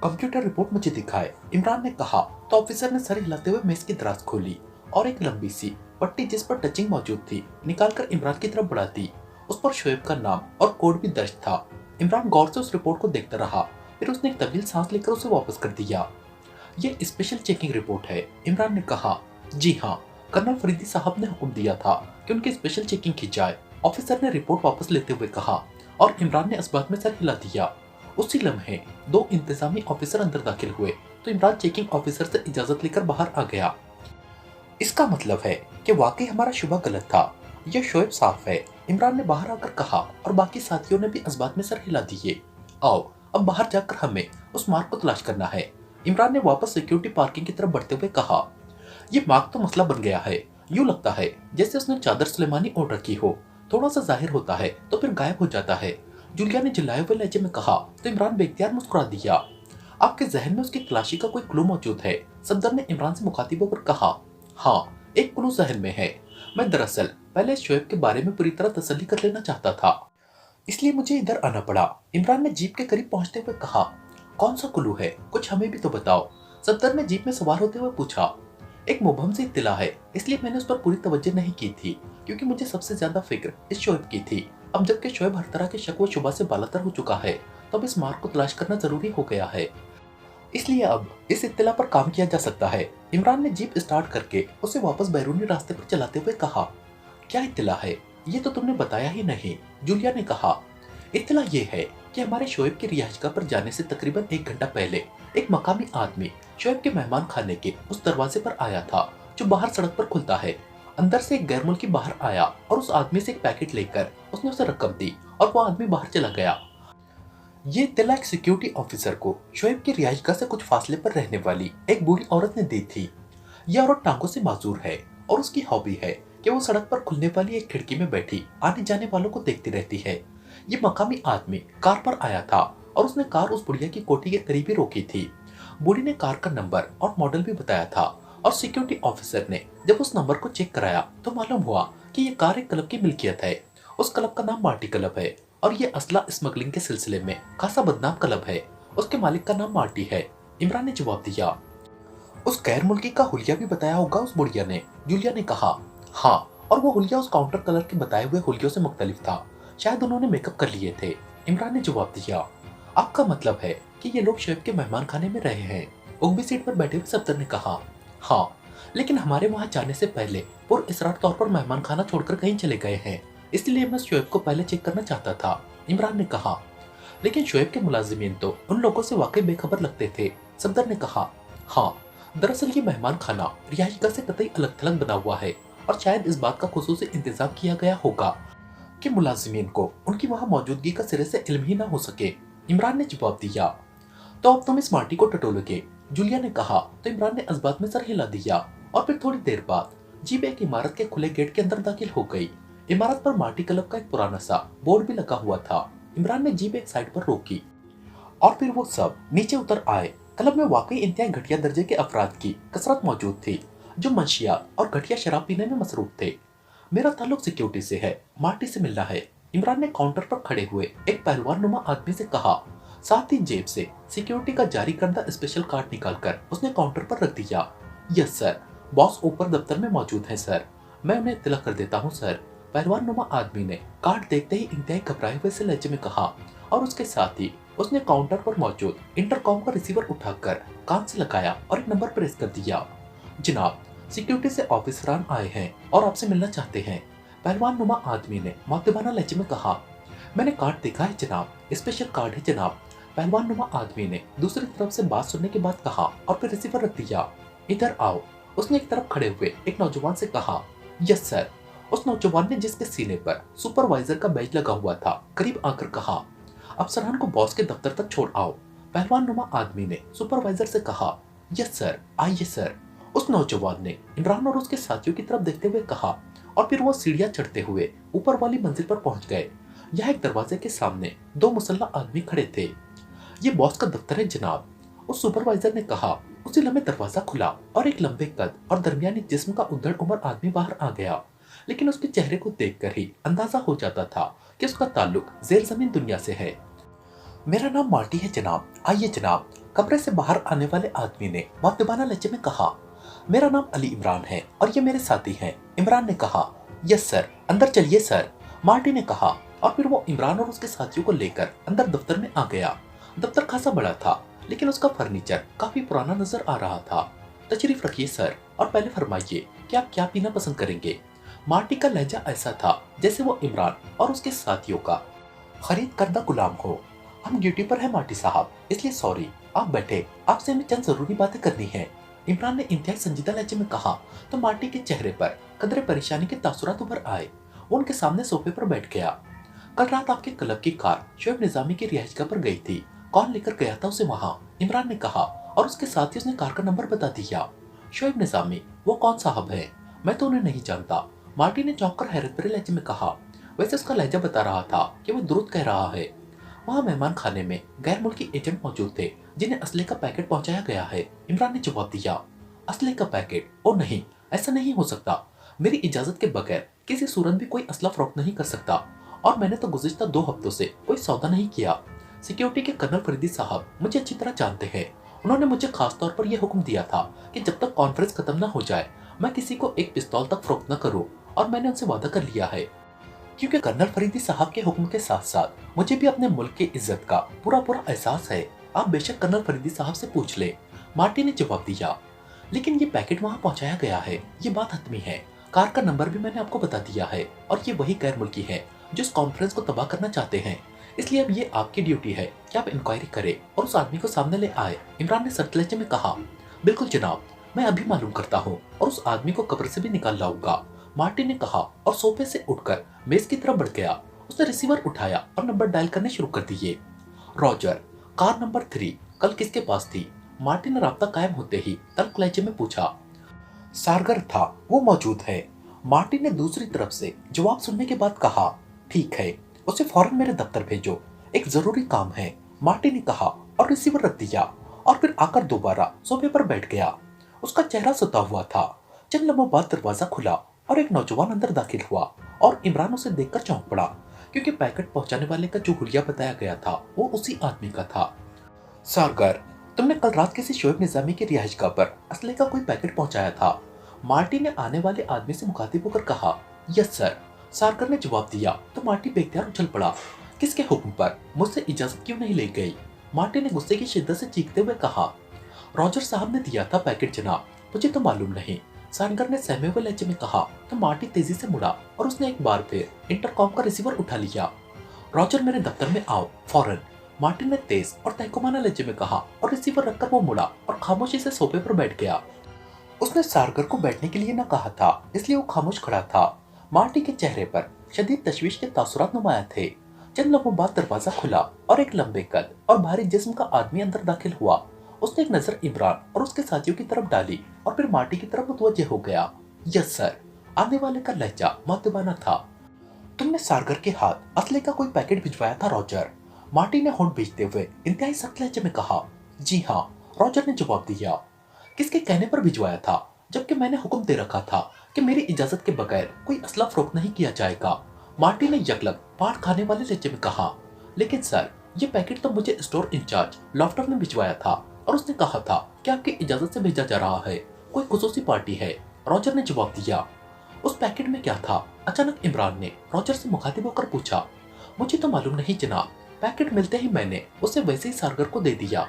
Computer report मुझे दिखाए, इमरान ने कहा। तो ऑफिसर ने सर हिलाते हुए मेज की दराज खोली और एक लंबी सी पट्टी जिस पर टचिंग मौजूद थी निकालकर इमरान की तरफ बढ़ा दी। उस पर शोएब का नाम और कोड भी दर्ज था। इमरान गौर से उस रिपोर्ट को देखता रहा, फिर उसने एक तवील सांस लेकर उसे वापस कर दिया। ये स्पेशल चेकिंग रिपोर्ट है, इमरान ने कहा। जी हाँ, कर्नल फरीदी साहब ने हुक्म दिया था कि उनकी स्पेशल चेकिंग की जाए, ऑफिसर ने रिपोर्ट वापस लेते हुए कहा और इमरान ने इस बात में सर हिला दिया। उसी लम्हे दो इंतजामी ऑफिसर अंदर दाखिल हुए तो इमरान चेकिंग ऑफिसर से इजाजत लेकर बाहर आ गया। इसका मतलब है कि वाकई हमारा शुबा गलत था, यह शोएब साफ है, इमरान ने बाहर आकर कहा और बाकी साथियों ने भी इस बात में सर हिला दिए। आओ अब बाहर जाकर हमें उस मार्ग को तलाश करना है, इमरान ने वापस सिक्योरिटी पार्किंग की तरफ बढ़ते हुए कहा। ये मार्ग तो मसला बन गया है, यूं लगता है जैसे उसने चादर सुलेमानी ओढ़ रखी हो, थोड़ा सा जाहिर होता है तो फिर गायब हो जाता है, जूलिया ने चिल्लाए हुए लहजे में कहा। तो इमरान बेख्तियार मुस्कुरा दिया। आपके जहन में उसकी तलाशी का कोई क्लू मौजूद है, सफदर ने इमरान से मुखातिब होकर कहा। हाँ, एक क्लू जहन में है। मैं दरअसल पहले शोएब के बारे में पूरी तरह तसल्ली कर लेना चाहता था, इसलिए मुझे इधर आना पड़ा, इमरान ने जीप के करीब पहुंचते हुए कहा। कौन सा क्लू है, कुछ हमें भी तो बताओ, सफदर ने जीप में सवार होते हुए पूछा। एक मुबहम सी इत्तिला है, इसलिए मैंने उस पर पूरी तवज्जो नहीं की थी, क्योंकि मुझे सबसे ज्यादा फिक्र इस शोएब की थी। अब जबकि शोएब हर तरह के शक व शुबा से बालातर हो चुका है, तो अब इस मार्ग को तलाश करना जरूरी हो गया है, इसलिए अब इस इत्तिला पर काम किया जा सकता है, इमरान ने जीप स्टार्ट करके उसे वापस बैरूनी रास्ते पर चलाते हुए कहा। क्या इत्तिला है, ये तो तुमने बताया ही नहीं, जूलिया ने कहा। इत्तला ये है कि हमारे शोएब की रिहाइशगाह पर जाने से तकरीबन 1 घंटा पहले एक मकामी आदमी शोएब के मेहमान खाने के उस दरवाजे पर आया था जो बाहर सड़क पर खुलता है। अंदर से एक गैर मुल्की बाहर आया और उस आदमी से एक पैकेट लेकर उसने उसे रकम दी और वो आदमी बाहर चला गया। ये इत्तला एक सिक्योरिटी ऑफिसर को शोएब की रिहाइशगाह से कुछ फासले पर रहने वाली एक बूढ़ी औरत ने दी थी। यह औरत टांगों से माजूर है और उसकी हॉबी है कि वो सड़क पर खुलने वाली एक खिड़की में बैठी आने जाने वालों को देखती रहती है। ये मकामी आदमी कार पर आया था और उसने कार उस बुढ़िया की कोठी के करीब ही रोकी थी। बूढ़ी ने कार का नंबर और मॉडल भी बताया था और सिक्योरिटी ऑफिसर ने जब उस नंबर को चेक कराया तो मालूम हुआ कि ये कार एक क्लब की मिल्कियत है। उस क्लब का नाम मार्टी क्लब है और ये असला स्मगलिंग के सिलसिले में खासा बदनाम क्लब है। उसके मालिक का नाम मार्टी है, इमरान ने जवाब दिया। उस गैर मुल्की का हुलिया भी बताया होगा उस बुढ़िया ने, जूलिया ने कहा। हाँ, और वो हुलिया उस काउंटर कलर के बताए हुए हुलियों से मुख्तलिफ था, शायद उन्होंने मेकअप कर लिए थे, इमरान ने जवाब दिया। आपका मतलब है कि ये लोग शोएब के मेहमान खाने में रहे हैं, उगमी सीट पर बैठे हुए सफदर ने कहा। हाँ, लेकिन हमारे वहां जाने से पहले पुरअसरार तौर पर मेहमान खाना छोड़कर कहीं चले गए हैं, इसलिए मैं शोएब को पहले चेक करना चाहता था, इमरान ने कहा। लेकिन शोएब के मुलाजिमीन तो उन लोगों से वाकई बेखबर लगते थे, सफदर ने कहा। हाँ, दरअसल ये मेहमान खाना रिहाइशगाह से कतई अलग थलग बना हुआ है और शायद इस बात का खुसूसी इंतजाम किया गया होगा कि मुलाजिमीन को उनकी वहां मौजूदगी का सिरे से इल्म ही ना हो सके, इमरान ने जवाब दिया। तो अब तुम इस मार्टी को टटोलोगे, जूलिया ने कहा। तो इमरान ने इस बात में सर हिला दिया और फिर थोड़ी देर बाद जीप एक इमारत के खुले गेट के अंदर दाखिल हो गई। इमारत पर मार्टी क्लब का एक पुराना सा बोर्ड भी लगा हुआ था। इमरान ने जीप एक साइड पर रोकी और फिर वो सब नीचे उतर आए। क्लब में वाकई इंतहाई घटिया दर्जे के अफराद की कसरत मौजूद थी जो मंशियात और घटिया शराब पीने में मसरूफ थे। मेरा ताल्लुक सिक्योरिटी से है, मार्टी से मिलना है, इमरान ने काउंटर पर खड़े हुए एक पहलवान नुमा आदमी से कहा। साथ ही जेब से सिक्योरिटी का जारी करदा स्पेशल कार्ड निकालकर उसने काउंटर पर रख दिया। यस सर, बॉस ऊपर दफ्तर में मौजूद है सर, मैं उन्हें इत्तला कर देता हूँ सर, पहलवान नुमा आदमी ने कार्ड देखते ही इंतहाई घबराए हुए से लहजे में कहा और उसके साथ ही उसने काउंटर पर मौजूद इंटरकॉम का रिसीवर उठाकर कान से लगाया और एक नंबर प्रेस कर दिया। जनाब, सिक्योरिटी से ऑफिसरान आए हैं और आपसे मिलना चाहते हैं, पहलवान नुमा आदमी ने मुअद्दबाना लहजे में कहा। मैंने कार्ड देखा है जनाब, स्पेशल कार्ड है जनाब, पहलवान नुमा आदमी ने दूसरी तरफ से बात सुनने के बाद कहा और फिर रिसीवर रख दिया। इधर आओ, उसने एक तरफ खड़े हुए एक नौजवान से कहा। यस सर, उस नौजवान ने जिसके सीने पर सुपरवाइजर का बैज लगा हुआ था करीब आकर कहा। अफसरान को बॉस के दफ्तर तक छोड़ आओ, पहलवान नुमा आदमी ने सुपरवाइजर से कहा। यस सर, आइए सर, उस नौजवान ने इमरान और उसके साथियों की तरफ देखते हुए कहा और फिर वो सीढ़ियां चढ़ते हुए ऊपर वाली मंजिल पर पहुंच गए। यह एक दरवाजे के सामने दो मुसल्ला आदमी खड़े थे। ये बॉस का दफ्तर है जनाब, उस सुपरवाइजर ने कहा। उसी लम्हे दरवाजा खुला और एक लंबे कद और दरमियानी जिस्म का उद्धड़ उम्र आदमी बाहर आ गया, लेकिन उसके चेहरे को देखकर ही अंदाजा हो जाता था कि उसका ताल्लुक जेर जमीन दुनिया से है। मेरा नाम मार्टी है जनाब, आइए जनाब, कमरे से बाहर आने वाले आदमी ने मुअद्दिबाना लहजे में कहा, मेरा नाम अली इमरान है और ये मेरे साथी हैं। इमरान ने कहा, यस सर, अंदर चलिए सर। मार्टी ने कहा और फिर वो इमरान और उसके साथियों को लेकर अंदर दफ्तर में आ गया। दफ्तर खासा बड़ा था, लेकिन उसका फर्नीचर काफी पुराना नजर आ रहा था। तशरीफ रखिए सर, और पहले फरमाइए कि आप क्या पीना पसंद करेंगे। मार्टी का लहजा ऐसा था जैसे वो इमरान और उसके साथियों का खरीद करदा गुलाम हो। हम ड्यूटी पर है मार्टी साहब, इसलिए सॉरी, आप बैठे, आपसे हमें चंद जरूरी बातें करनी है। इमरान ने इंतहाई संजीदा लहजे में कहा तो मार्टी के चेहरे पर कदरे परेशानी के तासुरात उभर आए। वो उनके सामने सोफे पर बैठ गया। कल रात आपके क्लब की कार शोएब निजामी की रिहाइशगाह पर गई थी, कौन लेकर गया था उसे वहां? इमरान ने कहा और उसके साथ ही उसने कार का नंबर बता दिया। शोएब निजामी, वो कौन साहब है? मैं तो उन्हें नहीं जानता। मार्टी ने चौंक कर हैरत भरे लहजे में कहा। वैसे उसका लहजा बता रहा था कि वो दुरुस्त कह रहा है। वहाँ मेहमान खाने में गैर मुल्की एजेंट मौजूद थे जिन्हें असले का पैकेट पहुंचाया गया है। इमरान ने जवाब दिया, असले का पैकेट? ओ नहीं, ऐसा नहीं हो सकता। मेरी इजाजत के बगैर किसी सूरत भी कोई असला फरोख्त नहीं कर सकता, और मैंने तो गुज़िश्ता 2 हफ्तों से कोई सौदा नहीं किया। सिक्योरिटी के कर्नल फरीदी साहब मुझे अच्छी तरह जानते हैं। उन्होंने मुझे खास तौर पर यह हुक्म दिया था कि जब तक कॉन्फ्रेंस खत्म न हो जाए मैं किसी को एक पिस्तौल तक फरोख्त न करूं, और मैंने उनसे वादा कर लिया है। क्योंकि कर्नल फरीदी साहब के हुक्म के साथ साथ मुझे भी अपने मुल्क की इज्जत का पूरा पूरा एहसास है। आप बेशक कर्नल फरीदी साहब से पूछ ले। मार्टी ने जवाब दिया, लेकिन ये पैकेट वहाँ पहुँचाया गया है, ये बात हतमी है। कार का नंबर भी मैंने आपको बता दिया है, और ये वही गैर मुल्की है जो इस कॉन्फ्रेंस को तबाह करना चाहते हैं। इसलिए अब ये आपकी ड्यूटी है कि आप इंक्वायरी करें और उस आदमी को सामने ले आए। इमरान ने सख्त लहजे में कहा, बिल्कुल जनाब, मैं अभी मालूम करता हूँ और उस आदमी को कब्र से भी निकाल लाऊंगा। मार्टी ने कहा और सोफे से उठकर मेज की तरफ बढ़ गया। उसने रिसीवर उठाया और नंबर डायल करने शुरू कर दिए। रॉजर, कार नंबर 3 कल किसके पास थी? मार्टी ने राब्ता कायम होते ही तल्ख लहजे में पूछा। सारगर था, वो मौजूद है। मार्टी ने दूसरी तरफ से जवाब सुनने के बाद कहा, ठीक है, उसे फौरन मेरे दफ्तर भेजो, एक जरूरी काम है। मार्टी ने कहा और रिसीवर रख दिया, और फिर आकर दोबारा सोफे पर बैठ गया। उसका चेहरा सुता हुआ था। चंद लम्हों बाद दरवाजा खुला और एक नौजवान अंदर दाखिल हुआ, और इमरान उसे देखकर चौंक पड़ा, क्योंकि पैकेट पहुंचाने वाले का जो हुलिया बताया गया था वो उसी आदमी का था। सारगर, तुमने कल रात किसी शोएब निजामी की रिहाइशगाह पर असले का कोई पैकेट पहुंचाया था? मार्टी ने आने वाले आदमी से मुखातिब होकर कहा, यस सर। सारगर ने जवाब दिया तो मार्टी बेख्तियार उछल पड़ा। किसके हुक्म पर? मुझसे इजाजत क्यों नहीं ले गई? मार्टी ने गुस्से की शिद्दत से चीखते हुए कहा, रॉजर साहब ने दिया था पैकेट जनाब, मुझे तो मालूम नहीं। सारगर ने सहमे हुए लहजे में कहा तो मार्टी तेजी से मुड़ा और उसने एक बार फिर इंटरकॉम का रिसीवर उठा लिया। रॉजर, मेरे दफ्तर में आओ फौरन। मार्टी ने तेज और तहकुमाना लहजे में कहा, और रिसीवर रखकर वो मुड़ा और खामोशी से सोफे पर बैठ गया। उसने सारगर को बैठने के लिए न कहा था, इसलिए वो खामोश खड़ा था। मार्टी के चेहरे पर शदीद तशवीश के तासुरात नुमाया थे। चंद लम्हों बाद दरवाजा खुला और एक लंबे कद और भारी जिस्म का आदमी अंदर दाखिल हुआ। उसने एक नजर इमरान और उसके साथियों की तरफ डाली और फिर मार्टी की तरफ मुतवज्जे हो गया। Yes sir. आने वाले का लहजा मुअद्दिबाना था। तुमने सारगर के हाथ असले का कोई पैकेट भिजवाया था रॉजर? मार्टी ने होंठ भींचते हुए इंतहाई सख्त लहजे में कहा। जी हाँ, रॉजर ने जवाब दिया। किसके कहने पर भिजवाया था, जबकि मैंने हुक्म दे रखा था कि मेरी इजाजत के बगैर कोई असला फरोख्त नहीं किया जाएगा? मार्टी ने यकलक पाट खाने वाले लहजे में कहा। लेकिन सर, ये पैकेट तो मुझे स्टोर इंचार्ज लॉफ्टर ने भिजवाया था, और उसने कहा था कि आपकी इजाजत से भेजा जा रहा है, कोई खुसूसी पार्टी है। रॉजर ने जवाब दिया। उस पैकेट में क्या था? अचानक इमरान ने रॉजर से मुखातिब होकर पूछा। मुझे तो मालूम नहीं जनाब, पैकेट मिलते ही मैंने उसे वैसे ही सारगर को दे दिया।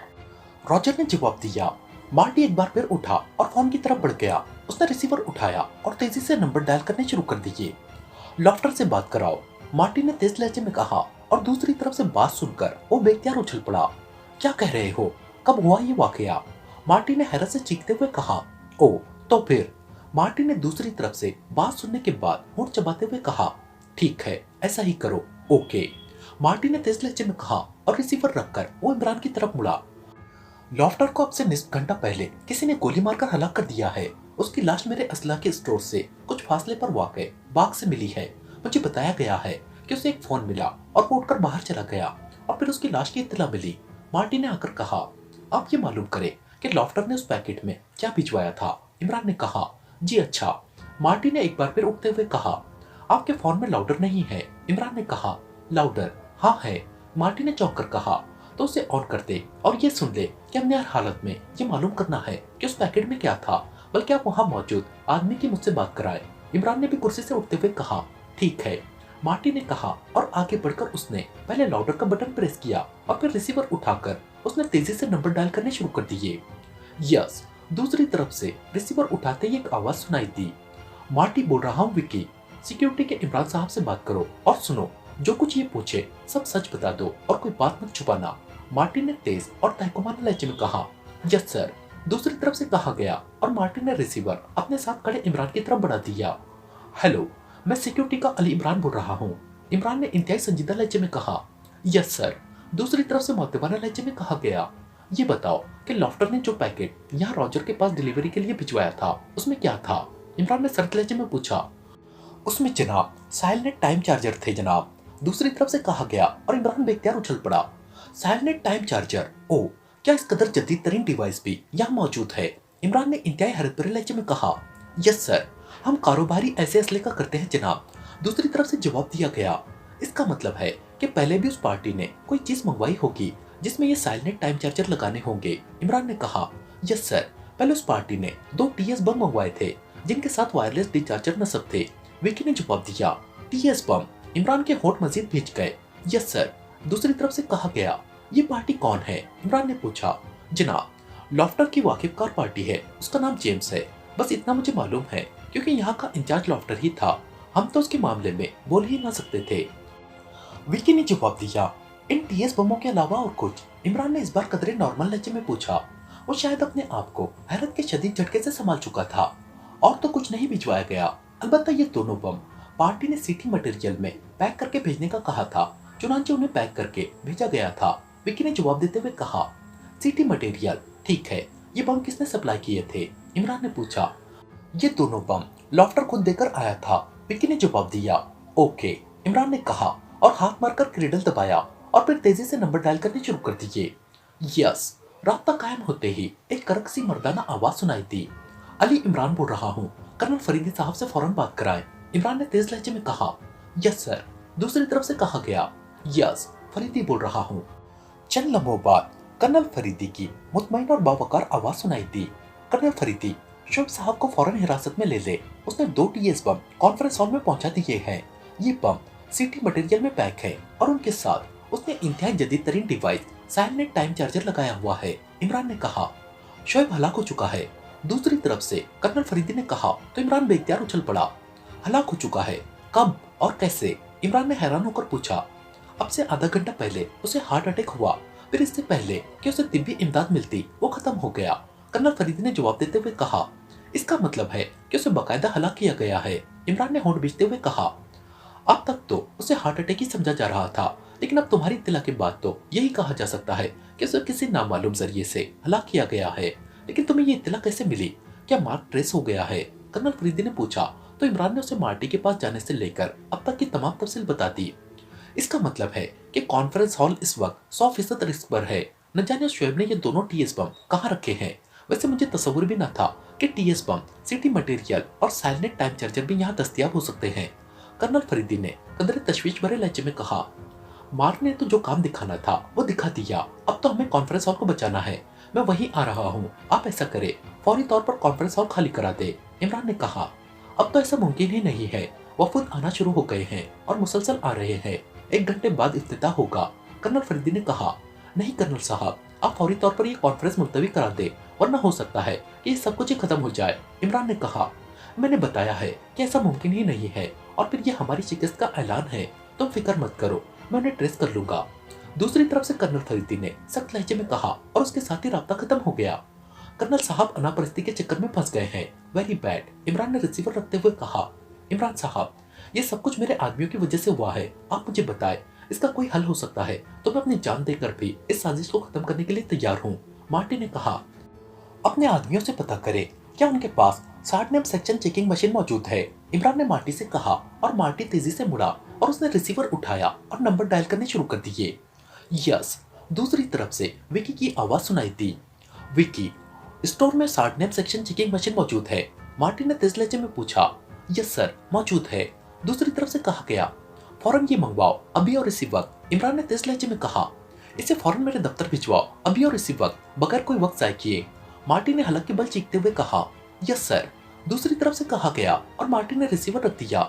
रॉजर ने जवाब दिया। मार्टी एक बार फिर उठा और फोन की तरफ बढ़ गया। उसने रिसीवर उठाया और तेजी से नंबर डायल करने शुरू कर दिए। लॉफ्टर से बात कराओ, मार्टी ने तेज लहजे में कहा, और दूसरी तरफ से बात सुनकर वो बेख्तियार उछल पड़ा। क्या कह रहे हो? कब हुआ ये वाकया? मार्टी ने हैरत से चीखते हुए कहा। ओ, तो फिर? मार्टी ने दूसरी तरफ से बात सुनने के बाद होंठ चबाते हुए कहा, ठीक है, ऐसा ही करो, ओके। मार्टी ने तेज लहजे में कहा और रिसीवर रखकर वो इमरान की तरफ मुड़ा। लॉफ्टर को अब से निस्फ घंटा पहले किसी ने गोली मारकर हलाक कर दिया है। उसकी लाश मेरे असला के स्टोर से कुछ फासले पर वाक़ बाग से मिली है। मुझे बताया गया है कि उसे एक फोन मिला और वो उठकर बाहर चला गया, और फिर उसकी लाश की इत्तला मिली। मार्टी ने आकर कहा, आप ये मालूम करें कि लॉफ्टर ने उस पैकेट में क्या भिजवाया था? इमरान ने कहा, जी अच्छा। मार्टी ने एक बार फिर उठते हुए कहा, आपके फोन में लाउडर नहीं है? इमरान ने कहा, लाउडर? हाँ है। मार्टी ने चौंक कर कहा, तो उसे ऑन कर दे और ये सुन ले कि हमने हर हालत में ये मालूम करना है कि उस पैकेट में क्या था, बल्कि आप वहाँ मौजूद आदमी की मुझसे बात कराएं। इमरान ने भी कुर्सी से उठते हुए कहा, ठीक है। मार्टी ने कहा और आगे बढ़कर उसने पहले लाउडर का बटन प्रेस किया और फिर रिसीवर उठाकर उसने तेजी से नंबर डायल करने शुरू कर दिए। यस, दूसरी तरफ से रिसीवर उठाते ही एक आवाज सुनाई दी। मार्टी बोल रहा हूँ विकी, सिक्योरिटी के इमरान साहब से बात करो और सुनो, जो कुछ ये पूछे सब सच बता दो और कोई बात मत छुपाना। मार्टी ने तेज और तहकुमाना लहजे में कहा, यस सर। दूसरी तरफ से कहा गया और मार्टी ने रिसीवर अपने साथ खड़े इमरान की तरफ बढ़ा दिया। हेलो, मैं सिक्योरिटी का अली इमरान बोल रहा हूँ। इमरान ने इंतहाई संजीदा लहजे में कहा, यस सर। दूसरी तरफ से मुअद्दबाना लहजे में कहा गया, ये बताओ कि लॉफ्टर ने जो पैकेट यहाँ रॉजर के पास डिलीवरी के लिए भिजवाया था उसमें क्या था? इमरान ने सर्द लहजे में पूछा। उसमें जनाब साइलेंट टाइम चार्जर थे जनाब। दूसरी तरफ से कहा गया और इमरान बेख्तियार उछल पड़ा। Silent time charger? ओ, क्या इस कदर जदीद तरीन डिवाइस भी यहाँ मौजूद है? इमरान ने इंतहाई हैरत भरे लहजे में कहा, यस सर, हम कारोबारी ऐसे असले का करते हैं जनाब। दूसरी तरफ से जवाब दिया गया, इसका मतलब है कि पहले भी उस पार्टी ने कोई चीज मंगवाई होगी जिसमें ये साइलेंट टाइम चार्जर लगाने होंगे। इमरान ने कहा, यस सर, पहले उस पार्टी ने 2 टीएस बम मंगवाए थे जिनके साथ वायरलेस डिचार्जर नस्ब थे। विकी ने जवाब दिया, टीएस बम? इमरान के होंठ मजीद भींच गए। Yes sir. दूसरी तरफ से कहा गया, ये पार्टी कौन है? इमरान ने पूछा। जनाब, लॉफ्टर की वाकिफकार पार्टी है, उसका नाम जेम्स है। बस इतना मुझे मालूम है क्योंकि यहाँ का इंचार्ज लॉफ्टर ही था, हम तो उसके मामले में बोल ही ना सकते थे। विकी ने जवाब दिया, इन टीएस बमों के अलावा और कुछ? इमरान ने इस बार कदरे नॉर्मल लहजे में पूछा। वो शायद अपने आप को हैरत के शदीद झटके से संभाल चुका था। और तो कुछ नहीं भिजवाया गया, अलबत्ता ये दोनों बम पार्टी ने सिटी मटेरियल में पैक करके भेजने का कहा था, चुनांचे उन्हें पैक करके भेजा गया था। विकी ने जवाब देते हुए कहा, सिटी मटेरियल, ठीक है। ये बम किसने सप्लाई किए थे? इमरान ने पूछा। ये दोनों बम लॉफ्टर खुद देकर आया था, विकी ने जवाब दिया। ओके, इमरान ने कहा और हाथ मारकर क्रेडल दबाया और फिर तेजी से नंबर डायल करने शुरू कर दिए। यस। रास्ता कायम होते ही एक करक सी मर्दाना आवाज सुनाई दी। अली इमरान बोल रहा हूँ, कर्नल फरीदी साहब से फौरन बात कराएं। इमरान ने तेज लहजे में कहा, यस सर। दूसरी तरफ से कहा गया, यस, फरीदी बोल रहा हूँ। चंद लम्हों बाद कर्नल फरीदी की मुतमईन और बावकार आवाज सुनाई दी। कर्नल फरीदी, शोएब साहब को फौरन हिरासत में ले ले। उसने 2 टीएस बम कॉन्फ्रेंस हॉल में पहुंचा दिए हैं। ये बम सिटी मटेरियल में पैक है और उनके साथ उसने इंतहाई जदीद तरीन डिवाइस साइलेंट टाइम चार्जर लगाया हुआ है। इमरान ने कहा, शोएब हलाक हो चुका है। दूसरी तरफ से कर्नल फरीदी ने कहा तो इमरान बेख्तियार उछल पड़ा। हलाक हो चुका है? कब और कैसे? इमरान ने हैरान होकर पूछा। अब से आधा घंटा पहले उसे हार्ट अटैक हुआ, फिर इससे पहले कि उसे तिब्बी इमदाद मिलती वो खत्म हो गया। कर्नल फरीदी ने जवाब देते हुए कहा, इसका मतलब है कि उसे बाकायदा हलाक किया गया है। इमरान ने होंठ बीचते हुए कहा, अब तक तो उसे हार्ट अटैक ही समझा जा रहा था, लेकिन अब तुम्हारी इत्तला के बाद तो यही कहा जा सकता है कि उसे किसी नामालूम जरिए से हलाक किया गया है। लेकिन तुम्हें ये इत्तला कैसे मिली? क्या मार्क ट्रेस हो गया है? कर्नल फरीदी ने पूछा तो इमरान ने उसे मार्टी के पास जाने से लेकर अब तक की तमाम तफसील बता दी। इसका मतलब है कि कॉन्फ्रेंस हॉल इस वक्त 100% रिस्क पर है। न जाने शोएब ने ये दोनों टीएस बम कहाँ रखे हैं। वैसे मुझे तस्वुर भी न था कि टीएस बम, सिटी मटेरियल और साइलेंट टाइम चार्जर भी यहाँ दस्तयाब हो सकते हैं। कर्नल फरीदी ने कदरे तशवीश भरे लहजे में कहा, मार्क ने तो जो काम दिखाना था वो दिखा दिया, अब तो हमें कॉन्फ्रेंस हॉल को बचाना है। मैं वहीं आ रहा हूँ, आप ऐसा करें, फौरी तौर पर कॉन्फ्रेंस हॉल खाली करा दे। इमरान ने कहा, अब तो ऐसा मुमकिन ही नहीं है, वफद आना शुरू हो गए हैं और मुसलसल आ रहे हैं। 1 घंटे बाद इफ्तिताह होगा। कर्नल फरीदी ने कहा, नहीं कर्नल साहब, आप फौरी तौर पर ये कॉन्फ्रेंस मुलतवी करा दे, वरना हो सकता है कि सब कुछ ही खत्म हो जाए। इमरान ने कहा, मैंने बताया है कि ऐसा मुमकिन ही नहीं है और फिर ये हमारी शिकस्त का ऐलान है। तुम फिक्र मत करो, मैं उन्हें ट्रेस कर लूंगा। दूसरी तरफ से कर्नल फरीदी ने सख्त लहजे में कहा और उसके साथ ही राब्ता खत्म हो गया। कर्नल साहब अनापरस्ती के चक्कर में फंस गए हैं, वेरी बैड। इमरान ने रिसीवर रखते हुए कहा, इमरान साहब, ये सब कुछ मेरे आदमियों की वजह से हुआ है, आप मुझे बताएं, इसका कोई हल हो सकता है तो मैं अपनी जान देकर भी इस साजिश को खत्म करने के लिए तैयार हूँ। मार्टी ने कहा, अपने आदमियों से पता करे क्या उनके पास सार्डनेम सेक्शन चेकिंग मशीन मौजूद है। इमरान ने मार्टी से कहा और मार्टी तेजी से मुड़ा और उसने रिसीवर उठाया और नंबर डायल करने शुरू कर दिए। यस। दूसरी तरफ से विकी की आवाज सुनाई दी। विकी, स्टोर में सार्डनेम सेक्शन चेकिंग मशीन मौजूद है? मार्टी ने तेज लहजे में पूछा। यस सर, मौजूद है। दूसरी तरफ से कहा गया, फौरन ये मंगवाओ, अभी और इसी वक्त। इमरान ने तेज लहजे में कहा। इसे फौरन मेरे दफ्तर भिजवाओ, अभी और इसी वक्त, बगैर कोई वक्त ज़ाय किए। मार्टी ने हलक के बल चीखते हुए कहा, यस सर। दूसरी तरफ से कहा गया और मार्टी ने रिसीवर रख दिया।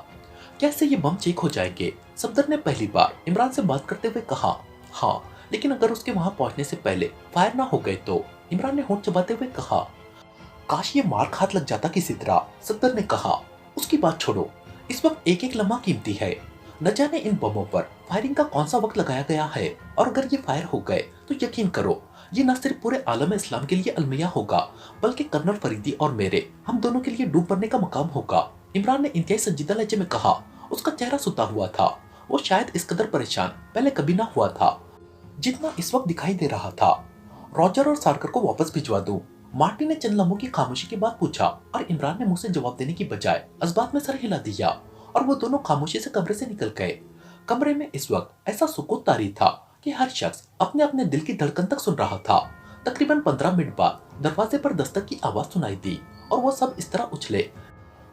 कैसे ये बम चेक हो जाएंगे? सफदर ने पहली बार इमरान से बात करते हुए कहा। हाँ, लेकिन अगर उसके वहां पहुंचने से पहले फायर ना हो गए तो? इमरान ने होंठ चबाते हुए कहा। काश ये मार हाथ लग जाता किसी तरह, सफदर ने कहा। उसकी बात छोड़ो, इस वक्त एक एक लम्हा कीमती है। न जाने इन बमों पर फायरिंग का कौन सा वक्त लगाया गया है, और अगर ये फायर हो गए तो यकीन करो, ये न सिर्फ पूरे आलम इस्लाम के लिए अलमिया होगा, बल्कि कर्नल फरीदी और मेरे, हम दोनों के लिए डूब मरने का मकाम होगा। इमरान ने इंतहाई संजीदा लहजे में कहा। उसका चेहरा सुता हुआ था। वो शायद इस कदर परेशान पहले कभी ना हुआ था जितना इस वक्त दिखाई दे रहा था। रॉजर और सार्कर को वापस भिजवा दूं? मार्टी ने चंद लम्हों की खामोशी के बाद पूछा, और इमरान ने मुंह से जवाब देने की बजाय असबात में सर हिला दिया, और वो दोनों खामोशी से कमरे से निकल गए। कमरे में इस वक्त ऐसा सुकून तारी था कि हर शख्स अपने अपने दिल की धड़कन तक सुन रहा था। तकरीबन 15 मिनट बाद दरवाजे पर दस्तक की आवाज सुनाई दी, और वो सब इस तरह उछले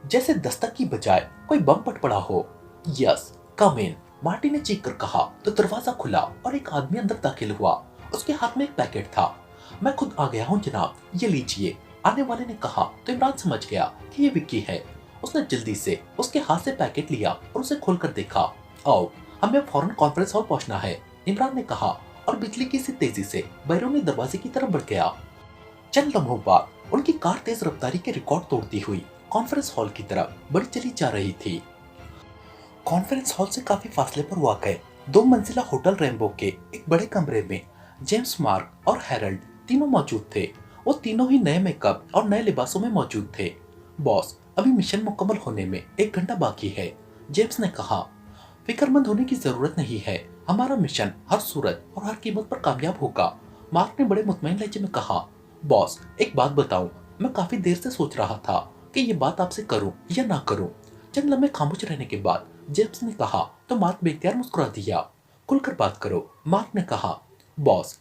जैसे दस्तक की बजाय कोई बम पट पड़ा हो। यस, कम इन, मार्टी ने चीख कर कहा तो दरवाजा खुला और एक आदमी अंदर दाखिल हुआ। उसके हाथ में एक पैकेट था। मैं खुद आ गया हूँ जनाब, ये लीजिए, आने वाले ने कहा तो इमरान समझ गया कि ये विक्की है। उसने जल्दी से उसके हाथ से पैकेट लिया और उसे खोलकर देखा। आओ, हमें फौरन कॉन्फ्रेंस हॉल पहुंचना है, इमरान ने कहा, और बिजली की सी तेजी से बैरूनी दरवाजे की तरफ बढ़ गया। चंद लम्हों बाद उनकी कार तेज रफ्तारी के रिकॉर्ड तोड़ती हुई कॉन्फ्रेंस हॉल की तरफ बढ़ी चली जा रही थी। कॉन्फ्रेंस हॉल से काफी फासले पर वाक़ 2 मंजिला होटल रेनबो के एक बड़े कमरे में जेम्स, मार्क और हैरल्ड तीनों मौजूद थे। वो तीनों ही नए मेकअप और नए लिबासों में मौजूद थे। बॉस, अभी मिशन मुकम्मल होने में 1 घंटा बाकी है, जेम्स ने कहा। फिक्रमंद होने की जरूरत नहीं है, हमारा मिशन हर सूरत और हर कीमत पर कामयाब होगा, मार्क ने बड़े मुतमईन लहजे में कहा। बॉस, एक बात बताऊं, मैं काफी देर से सोच रहा था कि ये बात आपसे करूं या ना करूं। चंद लम्हे खामोश रहने के बाद जेम्स ने कहा तो मार्क बेख्तियार मुस्कुरा दिया। खुलकर बात करो, मार्क ने कहा। बॉस,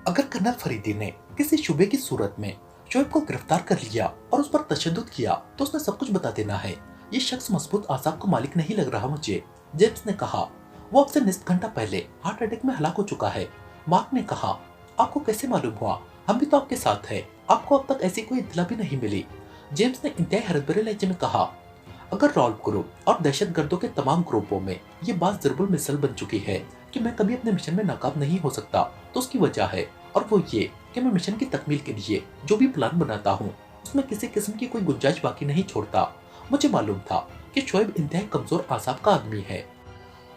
अगर कर्नल फरीदी ने किसी शुबे की सूरत में शोएब को गिरफ्तार कर लिया और उस पर तशद्दुद किया तो उसने सब कुछ बता देना है। ये शख्स मजबूत आसाब को मालिक नहीं लग रहा मुझे, जेम्स ने कहा। वो अब से निस्फ घंटा पहले हार्ट अटैक में हलाक हो चुका है, मार्क ने कहा। आपको कैसे मालूम हुआ? हम भी तो आपके साथ है, आपको अब तक ऐसी कोई इत्तला भी नहीं मिली, जेम्स ने इंतहाई हैरत भरे लहजे में कहा। अगर रॉल्फ ग्रुप और दहशतगर्दों के तमाम ग्रुपों में ये बात जरूर मिसल बन चुकी है कि मैं कभी अपने मिशन में नाकाम नहीं हो सकता, तो उसकी वजह है, और वो ये कि मैं मिशन की तकमील के लिए जो भी प्लान बनाता हूँ उसमें किसी किस्म की कोई गुंजाइश बाकी नहीं छोड़ता। मुझे मालूम था कि शोएब इंतहाई कमजोर आसाब का आदमी है,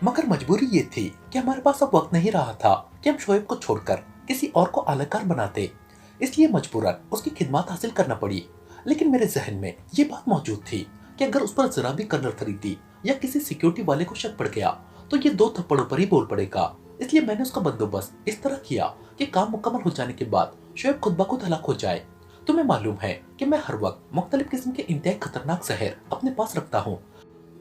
मगर मजबूरी ये थी कि हमारे पास अब वक्त नहीं रहा था कि हम शोएब को छोड़कर किसी और को आलाकार बनाते, इसलिए मजबूरन उसकी खिदमत हासिल करना पड़ी। लेकिन मेरे जहन में ये बात मौजूद थी कि अगर उस पर जरा भी कर्नल फरीदी या किसी सिक्योरिटी वाले को शक पड़ गया तो ये 2 थप्पड़ों पर ही बोल पड़ेगा। इसलिए मैंने उसका बंदोबस्त इस तरह किया कि काम मुकम्मल हो जाने के बाद शोएब खुद ब खुद हलाक हो जाए। तुम्हें मालूम है कि मैं हर वक्त मुख्तलिफ किस्म के इंतहाई खतरनाक जहर अपने पास रखता हूँ।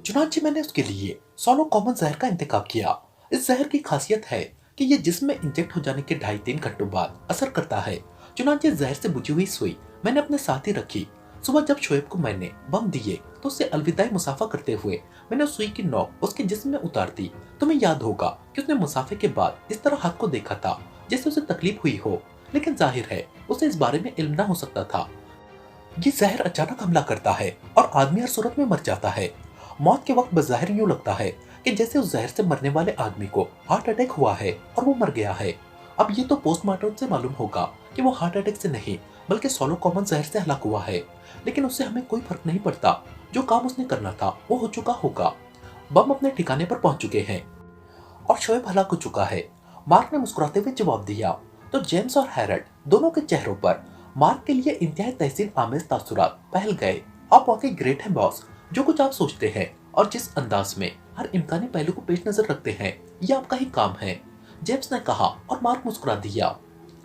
चुनांचे मैंने उसके लिए सोलो कॉमन जहर का इंतखाब किया। इस जहर की खासियत है कि ये जिस्म में इंजेक्ट हो जाने के 2.5-3 घंटों बाद असर करता है। चुनांचे जहर से बुझी हुई सुई मैंने अपने साथ ही रखी। सुबह जब शोएब को मैंने बम दिए तो उससे अलविदाई मुसाफा करते हुए मैंने उस सुई की नोक उसके जिस्म में उतार दी। तुम्हें याद होगा कि उसने मुसाफे के बाद इस तरह हाथ को देखा था जैसे उसे तकलीफ हुई हो, लेकिन जाहिर है उसे इस बारे में इल्म ना हो सकता था। ये जहर अचानक हमला करता है और आदमी हर सूरत में मर जाता है। मौत के वक्त बज़ाहिर यूं लगता है कि जैसे उस जहर से मरने वाले आदमी को हार्ट अटैक हुआ है और वो मर गया है। अब ये तो पोस्टमार्टम से मालूम होगा कि वो हार्ट अटैक से नहीं बल्कि सोलो कॉमन जहर से हलाक हुआ है, लेकिन उससे हमें कोई फर्क नहीं पड़ता। जो काम उसने करना था वो हो चुका होगा। बम अपने ठिकाने पर पहुंच चुके हैं और शोएब हलाक हो चुका है, मार्क ने मुस्कुराते हुए जवाब दिया। तो जेम्स और हैरल्ड दोनों के चेहरों पर मार्क के लिए इंतहाई तहसीन आमेज तासुरात फैल गए। आप वाकई ग्रेट हैं बॉस, जो कुछ आप सोचते हैं और जिस अंदाज में हर इम्कानी पहलू को पेश नजर रखते हैं, ये आपका ही काम है, जेम्स ने कहा और मार्क मुस्कुरा दिया।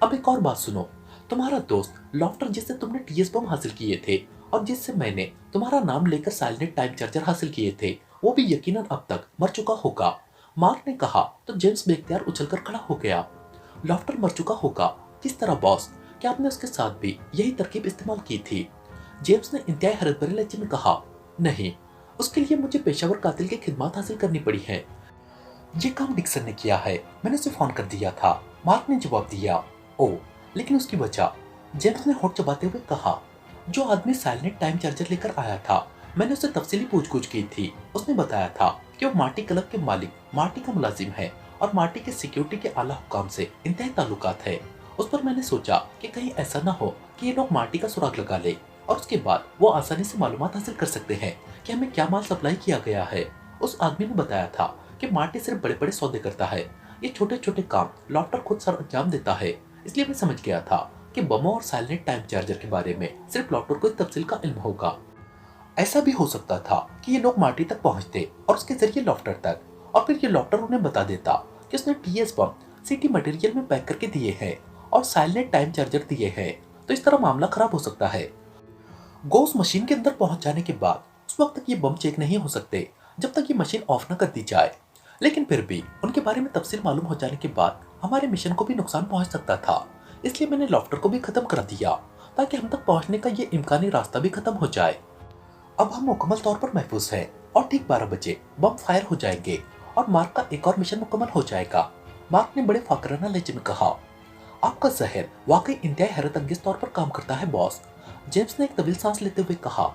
अब एक और बात सुनो, तुम्हारा दोस्त लॉफ्टर जिससे तुमने टीएस बम हासिल किए थे और जिससे मैंने तुम्हारा नाम लेकर साइलेंट टाइम चार्जर हासिल किए थे, वो भी यकीनन अब तक मर चुका होगा, मार्क ने कहा। तो जेम्स बेख्तियार उछलकर खड़ा हो गया। लॉफ्टर मर चुका होगा? किस तरह बॉस? क्या आपने उसके साथ भी यही तरकीब इस्तेमाल की थी? जेम्स ने इंतहाई हैरत भरे लहजे में कहा। नहीं, उसके लिए मुझे पेशावर कातिल की खिदमत हासिल करनी पड़ी है। ये काम डिक्सन ने किया है, मैंने उसे फोन कर दिया था। मार्क ने जवाब दिया, ओ, लेकिन उसकी वजह। जेम्स ने होठ चबाते हुए कहा, जो आदमी साइलेंट टाइम चार्जर लेकर आया था, मैंने उससे तफसीली पूछगछ की थी। उसने बताया था कि वो मार्टी क्लब के मालिक मार्टी का मुलाजिम है और मार्टी के सिक्योरिटी के आला हुकाम से इंतहाई ताल्लुकात है। उस पर मैंने सोचा कि कहीं ऐसा ना हो कि ये लोग मार्टी का सुराग लगा ले और उसके बाद वो आसानी से मालूमात हासिल कर सकते हैं कि हमें क्या माल सप्लाई किया गया है। उस आदमी ने बताया था कि मार्टी सिर्फ बड़े बड़े सौदे करता है, ये छोटे छोटे काम लॉफ्टर खुद सर अंजाम देता है। इसलिए मैं समझ गया था कि बमों और साइलेंट टाइम चार्जर के बारे में सिर्फ लॉफ्टर को इस तफसील का इल्म होगा। ऐसा भी हो सकता था कि ये लोग मार्टी तक पहुंचते और उसके जरिए लॉफ्टर तक, और फिर ये लॉफ्टर उन्हें बता देता कि उसने टीएस बम सिटी मटेरियल में पैक करके दिए हैं और साइलेंट टाइम चार्जर दिए हैं। तो इस तरह मामला खराब हो सकता है। गोस मशीन के अंदर पहुंच जाने के बाद उस वक्त तक ये बम चेक नहीं हो सकते जब तक ये मशीन ऑफ न कर दी जाए। लेकिन फिर भी उनके बारे में तफसील मालूम हो जाने के बाद हमारे मिशन को भी नुकसान पहुंच सकता था। इसलिए मैंने लॉफ्टर को भी खत्म कर दिया ताकि हम तक पहुंचने का ये इम्कानी रास्ता भी खत्म हो जाए। अब हम मुकम्मल तौर पर महफूज हैं और ठीक 12 बजे बम फायर हो जाएंगे और मार्क का एक और मिशन मुकम्मल हो जाएगा। मार्क ने बड़े फाकराना लहजे में कहा, आपका जहर वाकई इंतहाई हैरत अंगेज तौर पर काम करता है बॉस। जेम्स ने एक तवील सांस लेते हुए कहा,